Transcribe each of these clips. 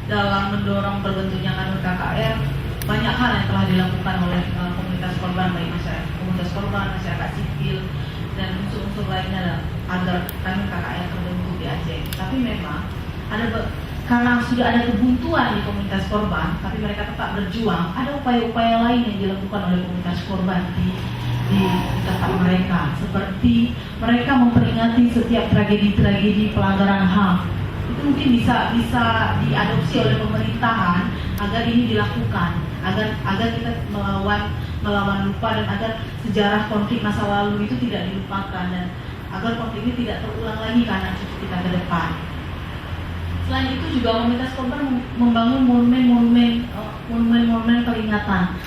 dalam mendorong terbentuknya kanun KKR, banyak hal yang telah dilakukan oleh komunitas korban, baik masyarakat, komunitas korban, masyarakat sipil, dan unsur-unsur lainnya agar kanun KKR terbentuk di Aceh. Tapi memang karena sudah ada kebuntuan di komunitas korban, tapi mereka tetap berjuang. Ada upaya-upaya lain yang dilakukan oleh komunitas korban di tempat mereka, seperti mereka memperingati setiap tragedi-tragedi pelanggaran HAM. Itu mungkin bisa diadopsi oleh pemerintahan agar ini dilakukan, agar kita melawan lupa, dan agar sejarah konflik masa lalu itu tidak dilupakan, dan agar konflik ini tidak terulang lagi ke anak cucu kita ke depan. Selain itu juga komunitas korban membangun monumen peringatan.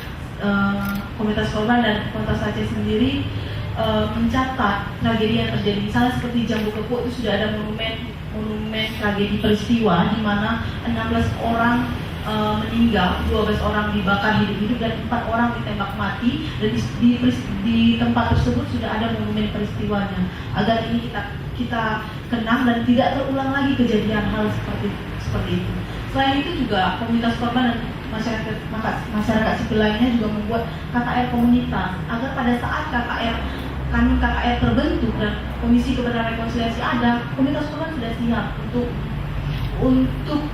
Komunitas korban dan komunitas Aceh sendiri mencatat tragedi yang terjadi. Misalnya seperti Jambu Kepuk itu sudah ada monumen tragedi peristiwa di mana 16 orang meninggal, 12 orang dibakar hidup-hidup, dan 4 orang ditembak mati. Dan di tempat tersebut sudah ada monumen peristiwanya, agar ini kita kenang dan tidak terulang lagi kejadian hal seperti itu. Selain itu juga komunitas korban dan masyarakat sipil lainnya juga membuat KKR komunitas, agar pada saat kanun KKR terbentuk dan Komisi Kebenaran Rekonsiliasi ada, komunitas korban sudah siap untuk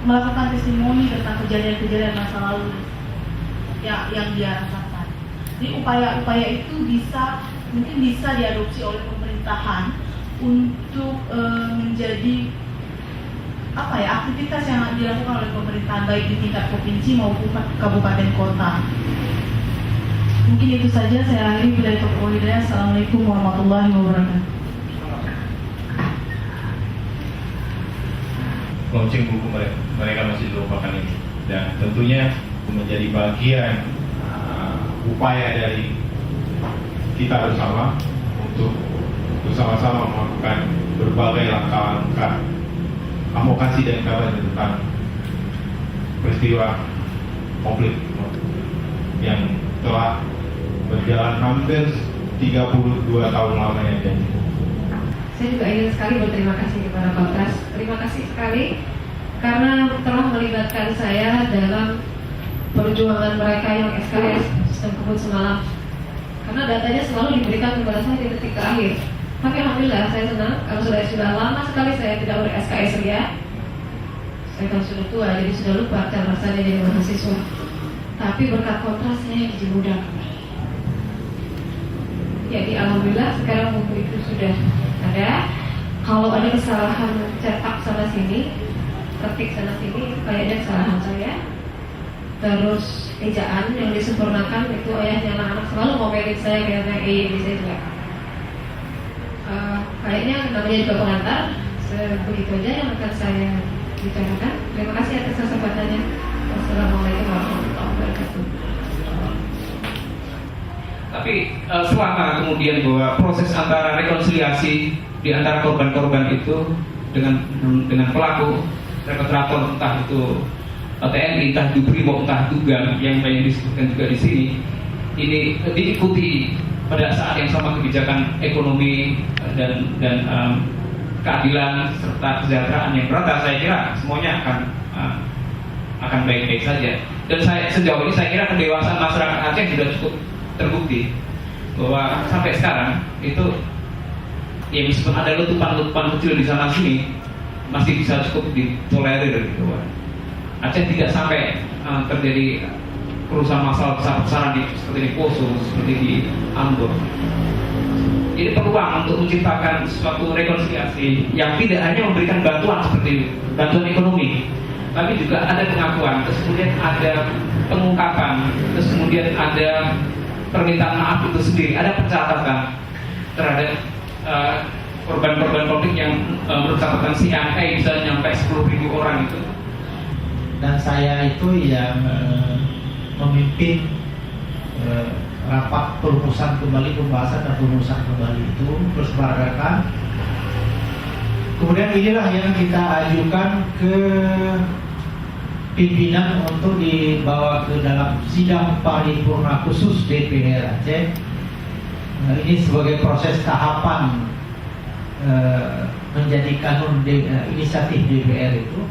melakukan testimoni tentang kejadian-kejadian masa lalu yang dia rasakan. Jadi upaya-upaya itu mungkin bisa diadopsi oleh pemerintahan untuk menjadi aktivitas yang dilakukan oleh pemerintahan, baik di tingkat provinsi maupun kabupaten kota. Mungkin itu saja, saya akhiri. Billahi taufiq wal hidayah. Assalamualaikum warahmatullahi wabarakatuh. Launching buku mereka masih dilupakan ini, dan tentunya menjadi bagian upaya dari kita bersama untuk bersama-sama melakukan berbagai langkah-langkah advokasi dan kawan tentang peristiwa konflik yang telah berjalan hampir 32 tahun lamanya. Saya juga ingin sekali berterima kasih kepada Kontras. Terima kasih sekali karena telah melibatkan saya dalam perjuangan mereka yang SKS sistem kebun semalam. Karena datanya selalu diberikan kepada saya di detik terakhir. Tapi alhamdulillah saya senang karena sudah lama sekali saya tidak ber-SKS Ria. Saya kan sudah tua, jadi sudah lupa cara rasanya jadi mahasiswa. Tapi berkat Kontras saya jadi muda. Jadi alhamdulillah sekarang buku itu sudah ada. Kalau ada kesalahan cetak sana sini, ketik sana sini, kayaknya kesalahan saya. Terus ejaan yang disempurnakan itu ayahnya anak-anak selalu ngomelin saya karena bisa juga. Kayaknya namanya juga pengantar. Begitu aja yang akan saya bicarakan. Terima kasih atas kesempatannya. Wassalamualaikum warahmatullahi wabarakatuh. Tapi selama kemudian bahwa proses antara rekonsiliasi di antara korban-korban itu dengan pelaku perpetrator, entah itu TNI, entah itu Brimob, entah itu GAM yang banyak disebutkan juga di sini, ini diikuti pada saat yang sama kebijakan ekonomi dan keadilan serta kesejahteraan yang merata, saya kira semuanya akan baik-baik saja. Dan sejauh ini saya kira kedewasaan masyarakat Aceh sudah cukup terbukti bahwa sampai sekarang itu ya meskipun ada letupan-letupan kecil di sana sini masih bisa cukup ditolerir gitu. Aceh tidak sampai terjadi kerusuhan massal besar-besaran seperti di Poso, seperti di Ambon. Jadi peluang untuk menciptakan suatu rekonsiliasi yang tidak hanya memberikan bantuan seperti bantuan ekonomi, tapi juga ada pengakuan, terus kemudian ada pengungkapan, terus kemudian ada permintaan maaf itu sendiri, ada pencatatan terhadap korban-korban konflik yang menurut catatan CIA bisa sampai 10.000 orang itu. Dan saya itu yang memimpin rapat perumusan kembali, pembahasan dan perumusan kembali itu bersebarkan. Kemudian inilah yang kita ajukan ke pimpinan untuk dibawa ke dalam sidang paripurna khusus DPR Aceh. Ini sebagai proses tahapan menjadi kanun inisiatif DPR itu.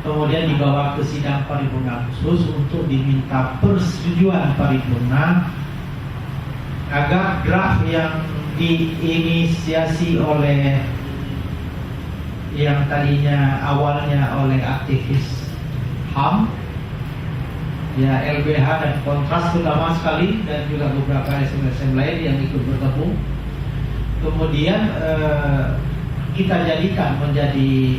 kemudian dibawa ke sidang paripurna khusus untuk diminta persetujuan paripurna agar draft yang diinisiasi oleh yang tadinya awalnya oleh aktivis HAM, ya LBH dan Kontras terutama sekali, dan juga beberapa LSM lain yang ikut bergabung, kemudian kita jadikan menjadi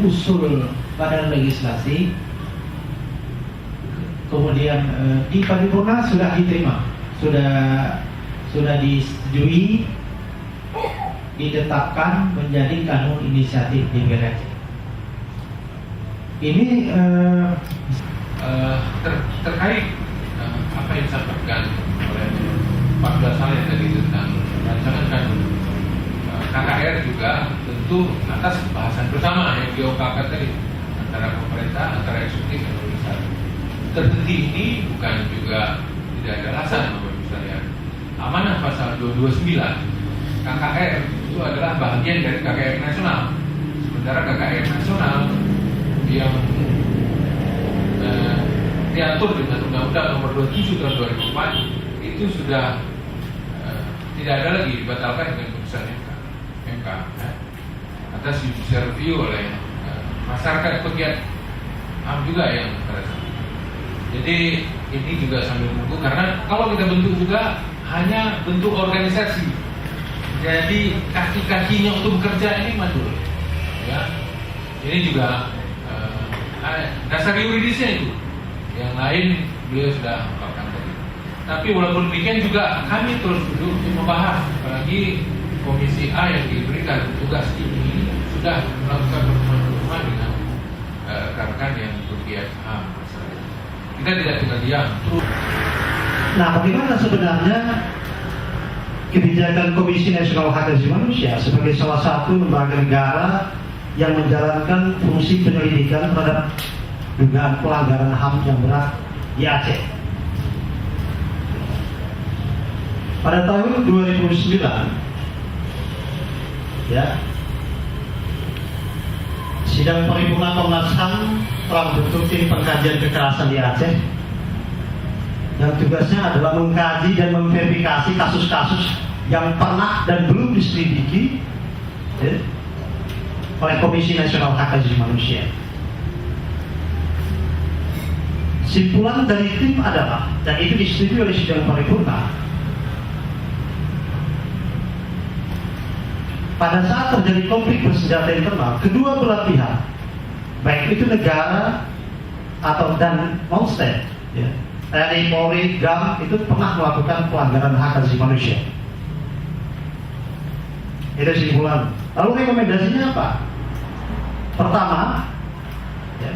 usul badan legislasi. Kemudian di paripurna sudah diterima, sudah disetujui, ditetapkan menjadi kanun inisiatif DPR. Ini terkait apa yang disampaikan oleh Pak Dasal yang tadi tentang rancangan kanun KKR juga tentu atas bahasan bersama yang diungkapkan tadi antara pemerintah, antara eksekutif dan legislatif. Terhenti ini bukan juga tidak ada alasan, Bapak Ibu sekalian. Amanah pasal 229 KKR itu adalah bagian dari KKR nasional. Sementara KKR nasional yang diatur dengan Undang-Undang Nomor 27 Tahun 2004 itu sudah tidak ada lagi, dibatalkan dengan putusan MK atas judicial review oleh masyarakat pegiat HAM juga yang merasa. Jadi ini juga sambil menunggu, karena kalau kita bentuk juga hanya bentuk organisasi. Jadi kaki-kakinya untuk bekerja ini mandul. Ya, ini juga dasar yuridisnya itu. Yang lain beliau sudah ungkapkan tadi. Tapi walaupun demikian juga kami terus duduk membahas, apalagi Komisi A yang diberikan tugas ini sudah melakukan pertemuan dengan rekan-rekan yang bergiat HAM. Kita tidak tinggal diam. Nah, bagaimana sebenarnya kebijakan Komisi Nasional Hak Asasi Manusia sebagai salah satu lembaga negara yang menjalankan fungsi penyelidikan terhadap dugaan pelanggaran HAM yang berat di Aceh? Pada tahun 2009, ya, sidang paripurna Komnas HAM telah membentuk tim pengkajian kekerasan di Aceh yang tugasnya adalah mengkaji dan memverifikasi kasus-kasus yang pernah dan belum diselidiki, ya, oleh Komisi Nasional Hak Asasi Manusia. Simpulan dari tim adalah, dan itu disetujui oleh sidang paripurna, pada saat terjadi konflik bersenjata internal, kedua belah pihak, baik itu negara atau dan non-state, ya, TNI, Polri, GAM, itu pernah melakukan pelanggaran hak asasi manusia. Itu simpulan. Lalu rekomendasinya apa? Pertama, ya,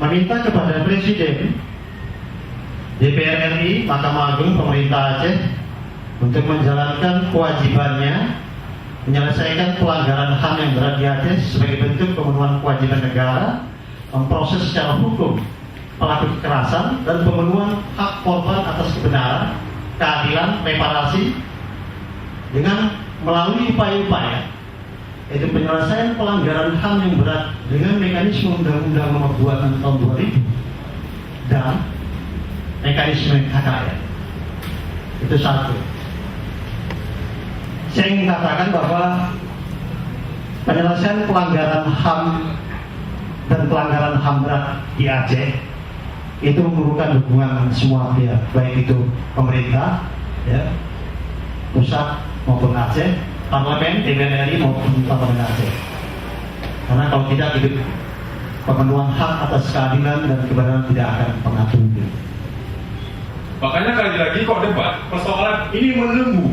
meminta kepada Presiden, DPR RI, Mahkamah Agung, pemerintah Aceh untuk menjalankan kewajibannya menyelesaikan pelanggaran HAM yang berat di Aceh sebagai bentuk pemenuhan kewajiban negara, memproses secara hukum pelaku kekerasan dan pemenuhan hak korban atas kebenaran, keadilan, reparasi dengan melalui upaya-upaya yaitu penyelesaian pelanggaran HAM yang berat dengan mekanisme Undang-Undang Nomor 2 Tahun 2000 dan mekanisme KKR. Itu satu. Saya ingin katakan bahwa penyelesaian pelanggaran HAM dan pelanggaran HAM berat di Aceh itu memerlukan dukungan semua pihak, baik itu pemerintah, ya, pusat maupun Aceh, parlemen, DPR RI maupun parlemen Aceh. Karena kalau tidak, itu pemenuhan hak atas keadilan dan kebenaran tidak akan pernah tumbuh. Makanya lagi-lagi kok debat persoalan ini menunggu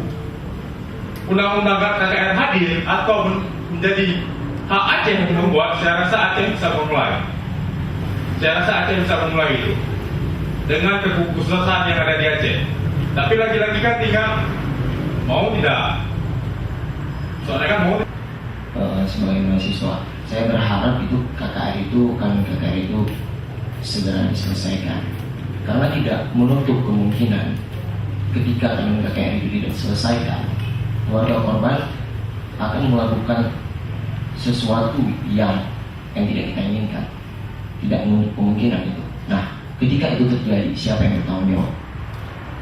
undang-undang KKR hadir atau menjadi hak Aceh yang membuat. Saya rasa Aceh bisa memulai. Saya rasa Aceh bisa memulai itu dengan kekhususan yang ada di Aceh. Tapi lagi-lagi kan tinggal mau tidak. Soalnya kan mau. Sebagai mahasiswa, saya berharap itu KKR itu segera diselesaikan. Karena tidak menutup kemungkinan ketika kanun KKR itu tidak diselesaikan, keluarga korban akan melakukan sesuatu yang tidak kita inginkan, tidak menutup kemungkinan itu. Nah, ketika itu terjadi, siapa yang bertanggung jawab?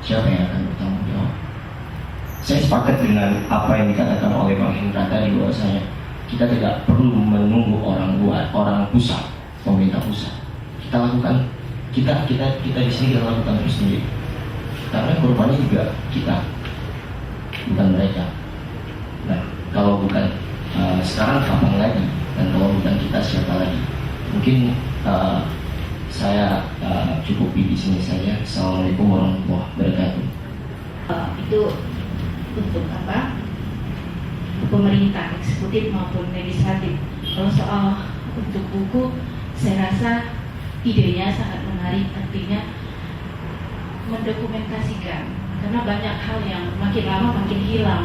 Siapa yang akan bertanggung jawab? Saya sepakat dengan apa yang dikatakan oleh Bang Hendra tadi, bahwasanya kita tidak perlu menunggu orang luar, orang pusat, pemerintah pusat. Kita lakukan, kita di sini kita lakukan terus sendiri. Karena korbannya juga kita, bukan mereka. Nah, kalau bukan sekarang kapan lagi? Dan kalau bukan kita siapa lagi? Mungkin saya cukupi di sini saja. Assalamualaikum warahmatullahi wabarakatuh. Itu untuk apa? Pemerintah, eksekutif maupun legislatif. Kalau soal untuk buku, saya rasa idenya sangat menarik, artinya mendokumentasikan, karena banyak hal yang makin lama makin hilang,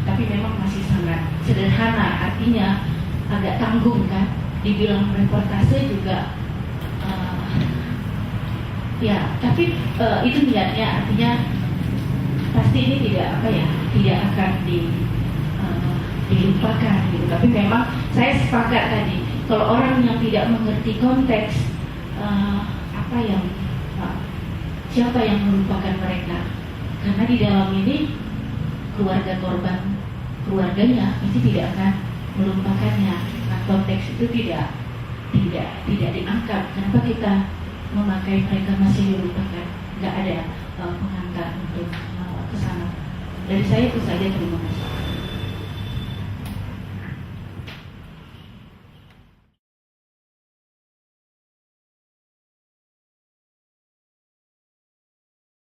tapi memang masih sangat sederhana, artinya agak tanggung kan. Dibilang reportase juga ya, tapi itu niatnya, artinya pasti ini tidak akan dilupakan gitu. Tapi memang saya sepakat tadi, kalau orang yang tidak mengerti konteks siapa yang melupakan mereka, karena di dalam ini keluarga korban, keluarganya pasti tidak akan melupakannya. Nah, konteks itu tidak diangkat. Kenapa kita memakai mereka masih dilupakan? Nggak ada pengantar untuk ke sana. Dari saya itu saja, terima kasih.